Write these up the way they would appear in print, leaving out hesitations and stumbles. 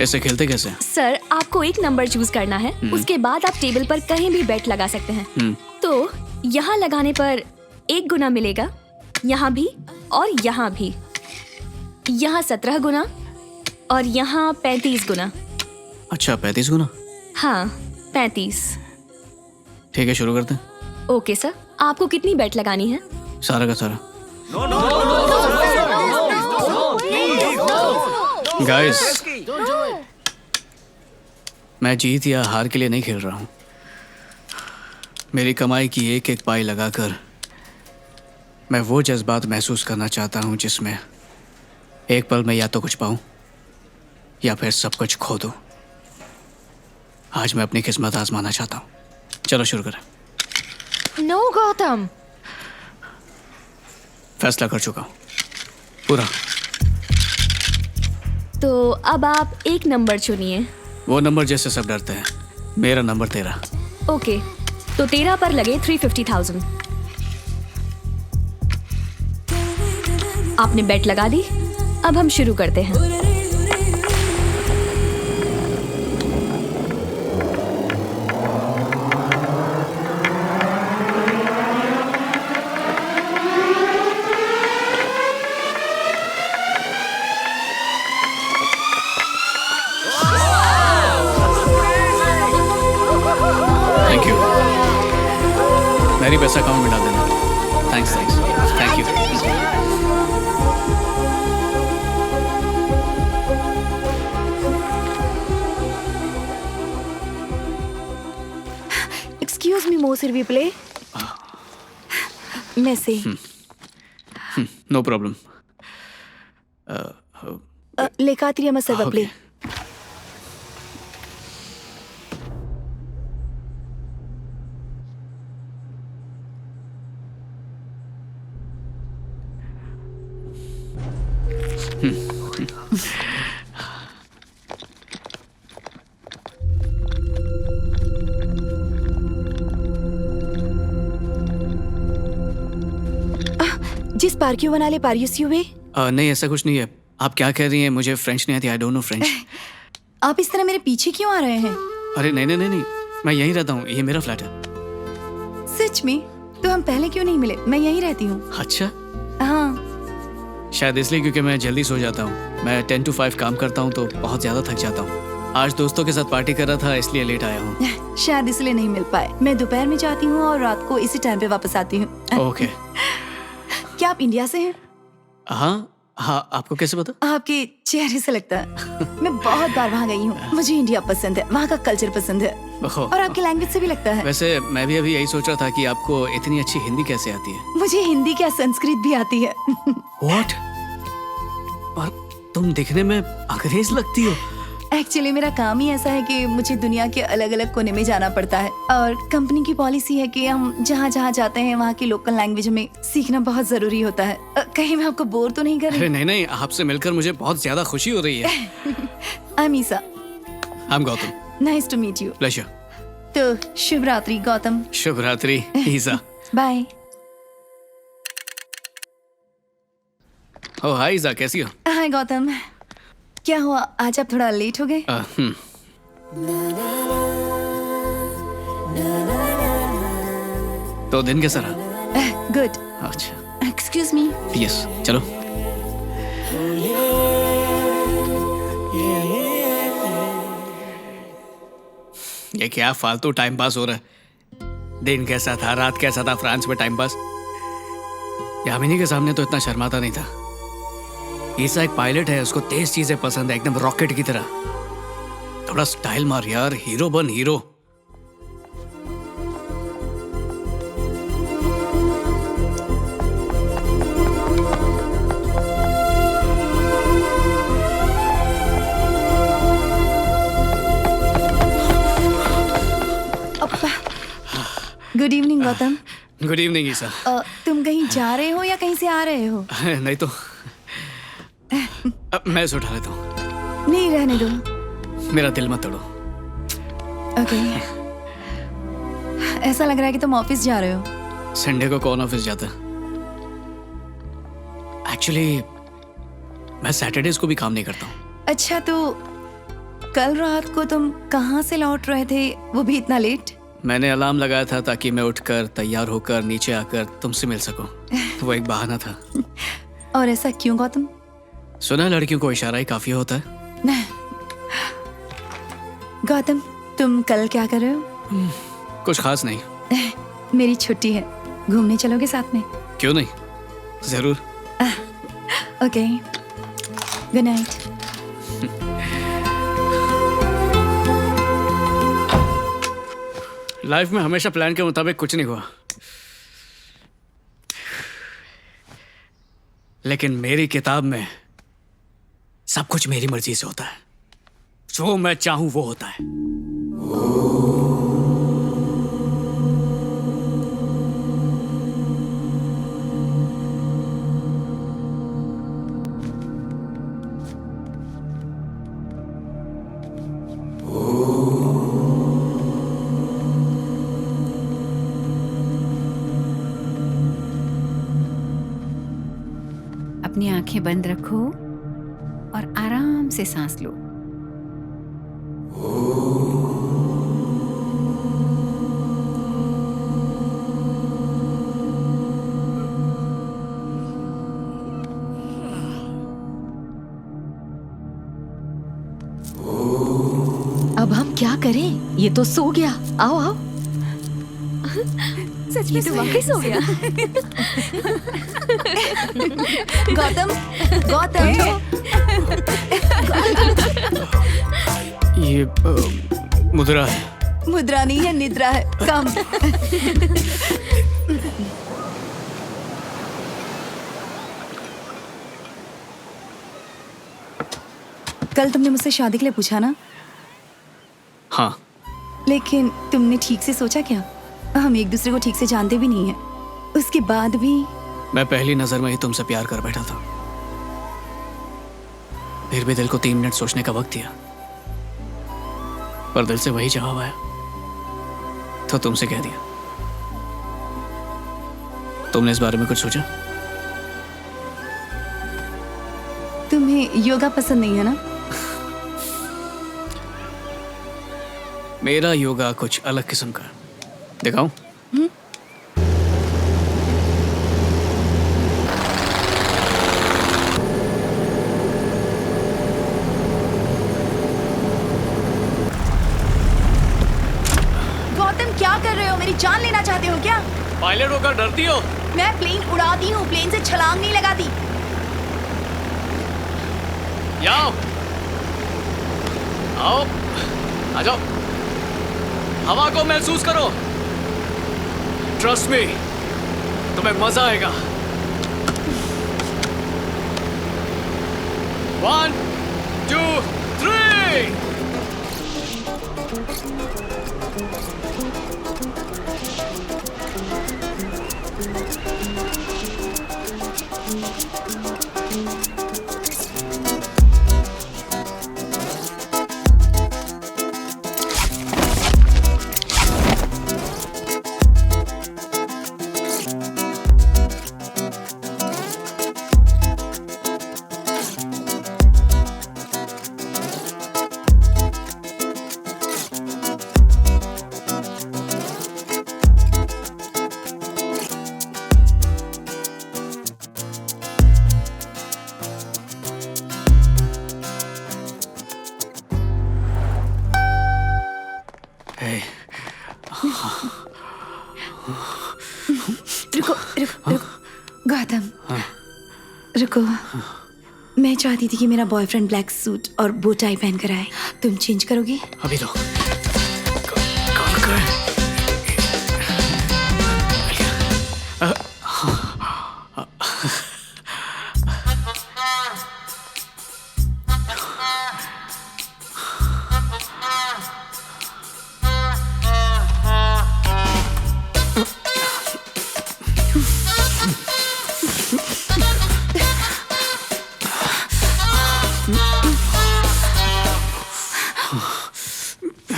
ऐसे खेलते कैसे? सर, आपको एक नंबर चूज करना है, उसके बाद आप टेबल पर कहीं भी बेट लगा सकते हैं। तो यहाँ लगाने पर 1 गुना मिलेगा, यहाँ भी और यहाँ भी। यहाँ 17 गुना और यहाँ 35 गुना। अच्छा, 35 गुना? हाँ, 35। ठीक है, शुरू करते हैं। ओके सर, आपको कितनी बेट लगानी है? सारा का सारा। गाइस, मैं जीत या हार के लिए नहीं खेल रहा हूँ। मेरी कमाई की एक एक पाई लगाकर मैं वो जज्बात महसूस करना चाहता हूँ जिसमें एक पल में या तो कुछ पाऊँ या फिर सब कुछ खो दूँ। आज मैं अपनी किस्मत आजमाना चाहता हूँ। चलो शुरू करें। नो गौतम। फैसला कर चुका हूँ पूरा। तो अब आप एक नंबर चुनिए। वो नंबर जैसे सब डरते हैं। मेरा नंबर 13। ओके, तो 13 पर लगे 350,000। आपने बेट लगा दी, अब हम शुरू करते हैं। Thank you. मेरी पैसा अकाउंट में डाल देना। Thanks thank you. Excuse me, Mo Sirvi play. Messi. No problem. Lekatria Maserva play. जिस पार्कियो बना ले पारियो वे। नहीं, ऐसा कुछ नहीं है। आप क्या कह रही हैं? मुझे फ्रेंच नहीं आती। I don't know French. आप इस तरह मेरे पीछे क्यों आ रहे हैं? अरे नहीं नहीं नहीं नहीं, मैं यहीं रहता हूँ। ये मेरा फ्लैट है। सच में? तो हम पहले क्यों नहीं मिले? मैं यहीं रहती हूँ। अच्छा, हाँ। शायद इसलिए क्योंकि मैं जल्दी सो जाता हूँ। मैं 10 to 5 काम करता हूँ तो बहुत ज्यादा थक जाता हूँ। आज दोस्तों के साथ पार्टी कर रहा था, इसलिए लेट आया हूँ। शायद इसलिए नहीं मिल पाए। मैं दोपहर में जाती हूँ और रात को इसी टाइम पे वापस आती हूँ। ओके। क्या आप इंडिया से हैं? हाँ हाँ, आपको कैसे पता? आपके चेहरे से लगता है। मैं बहुत बार वहाँ गई हूँ। मुझे इंडिया पसंद है, वहाँ का कल्चर पसंद है और आपकी लैंग्वेज से भी लगता है। वैसे मैं भी अभी यही सोच रहा था कि आपको इतनी अच्छी हिंदी कैसे आती है? मुझे हिंदी क्या संस्कृत भी आती है। What? और तुम दिखने में अंग्रेज लगती हो। एक्चुअली मेरा काम ही ऐसा है कि मुझे दुनिया के अलग अलग कोने में जाना पड़ता है और कंपनी की पॉलिसी है कि हम जहाँ जहाँ जाते हैं वहाँ की लोकल लैंग्वेज में सीखना बहुत जरूरी होता है। कहीं मैं आपको बोर तो नहीं कर रही? अरे नहीं नहीं, आपसे मिलकर मुझे बहुत ज्यादा खुशी हो रही है। I am Isa. I am Gautam. Nice to meet you. Pleasure. तो शुभ रात्रि गौतम। शुभ रात्रि ईसा। बाय। ओह हाय ईसा, कैसी हो? हाय गौतम। क्या हुआ, आज आप थोड़ा लेट हो गए? तो दिन कैसा रहा? गुड। अच्छा। Excuse me. यस, चलो। ये क्या फालतू टाइम पास हो रहा है? दिन कैसा था, रात कैसा था फ्रांस में टाइम पास? यामिनी के सामने तो इतना शर्माता नहीं था। ईसा एक पायलट है, उसको तेज चीजें पसंद है, एकदम रॉकेट की तरह। थोड़ा स्टाइल मार यार, हीरो बन hero. Good evening Gautam. Good evening Isa. तुम कहीं जा रहे हो या कहीं से आ रहे हो? नहीं तो मैं इसे उठा लेता हूँ। नहीं, रहने दो। मेरा दिल मत तोड़ो। ओके। ऐसा लग रहा है कि तुम ऑफिस जा रहे हो। संडे को कौन ऑफिस जाता है? एक्चुअली मैं सैटरडेज को भी काम नहीं करता हूँ। अच्छा, तो कल रात को तुम कहाँ से लौट रहे थे, वो भी इतना लेट? मैंने अलार्म लगाया था ताकि मैं उठकर तैयार होकर नीचे आकर तुमसे मिल सकूं। वो एक बहाना था। और ऐसा क्यों गौतम? सुना लड़कियों को इशारा ही काफी होता है। गौतम, तुम कल क्या कर रहे हो? कुछ खास नहीं। मेरी छुट्टी है, घूमने चलोगे साथ में? क्यों नहीं, जरूर। Okay, good night. लाइफ में हमेशा प्लान के मुताबिक कुछ नहीं हुआ, लेकिन मेरी किताब में सब कुछ मेरी मर्जी से होता है। जो मैं चाहूं वो होता है। अपनी आंखें बंद रखो और आराम से सांस लो। अब हम क्या करें? ये तो सो गया। आओ आओ। सच में तो वाकई सो गया। गौतम, गौतम। ये मुद्रा है। मुद्रा नहीं है, निद्रा है। कम। कल तुमने मुझसे शादी के लिए पूछा ना? हाँ। लेकिन तुमने ठीक से सोचा क्या? हम एक दूसरे को ठीक से जानते भी नहीं हैं। उसके बाद भी मैं पहली नजर में ही तुमसे प्यार कर बैठा था। फिर भी दिल को 3 मिनट सोचने का वक्त दिया, पर दिल से वही जवाब आया तो तुमसे कह दिया। तुमने इस बारे में कुछ सोचा? तुम्हें योगा पसंद नहीं है ना? मेरा योगा कुछ अलग किस्म का है। दिखाऊं? गौतम, क्या कर रहे हो? मेरी जान लेना चाहते हो क्या? पायलट होकर डरती हो? मैं प्लेन उड़ाती हूँ, प्लेन से छलांग नहीं लगाती। आओ, आओ, आ जाओ। हवा को महसूस करो। ट्रस्ट मी, तुम्हें मजा आएगा। 1, 2, 3। रुको रुको रुको गौतम, रुको। मैं चाहती थी कि मेरा बॉयफ्रेंड ब्लैक सूट और बो टाई पहन कर आए। तुम चेंज करोगे? अभी तो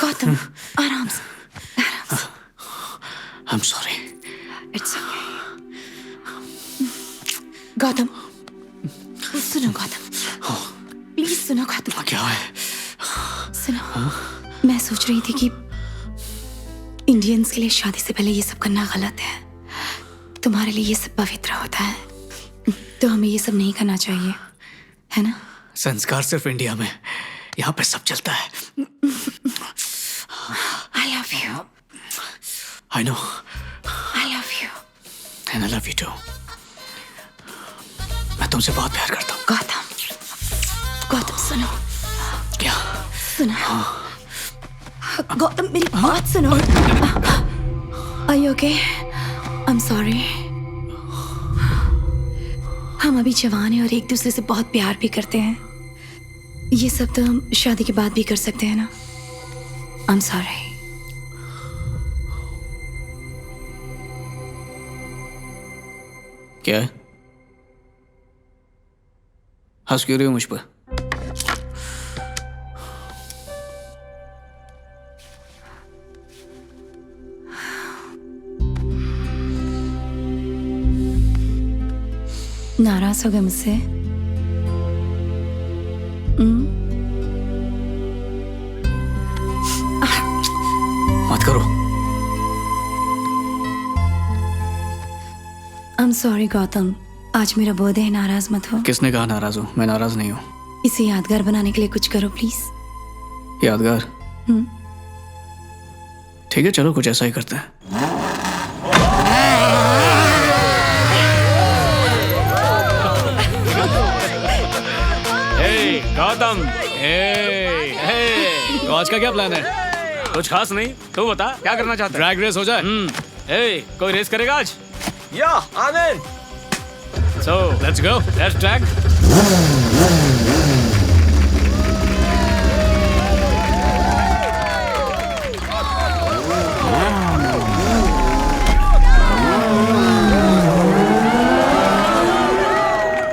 गौतम, आराम से। I'm sorry. It's okay. Gautam, सुनो गौतम, प्लीज सुनो गौतम। क्या है? सुनो सोच रही थी कि इंडियंस के लिए शादी से पहले ये सब करना गलत है। तुम्हारे लिए ये सब पवित्र होता है, तो हमें ये सब नहीं करना चाहिए, है ना? संस्कार सिर्फ इंडिया में, यहाँ पे सब चलता है। I love you. I know, I love you. and I love you too. मैं तुमसे बहुत प्यार करता हूँ। गौतम सुनो, क्या? सुनो। गौतम मेरी बात सुनो। Are you okay? I'm sorry. हम अभी जवान हैं और एक दूसरे से बहुत प्यार भी करते हैं। ये सब तो हम शादी के बाद भी कर सकते हैं ना? I'm sorry. क्या है? हंस क्यों रही हो मुझ पर? नाराज हो गए मुझसे? मत करो। I'm sorry गौतम, आज मेरा बर्थडे है, नाराज मत हो। किसने कहा नाराज हूँ? मैं नाराज नहीं हूँ। इसे यादगार बनाने के लिए कुछ करो प्लीज। यादगार? ठीक है, चलो कुछ ऐसा ही करते हैं। गौतम, तो आज का क्या प्लान है? कुछ खास नहीं, तू बता क्या करना चाहता है? ड्रैग रेस हो जाए? कोई रेस करेगा आज? Yeah, I'm in. So let's go, let's drag.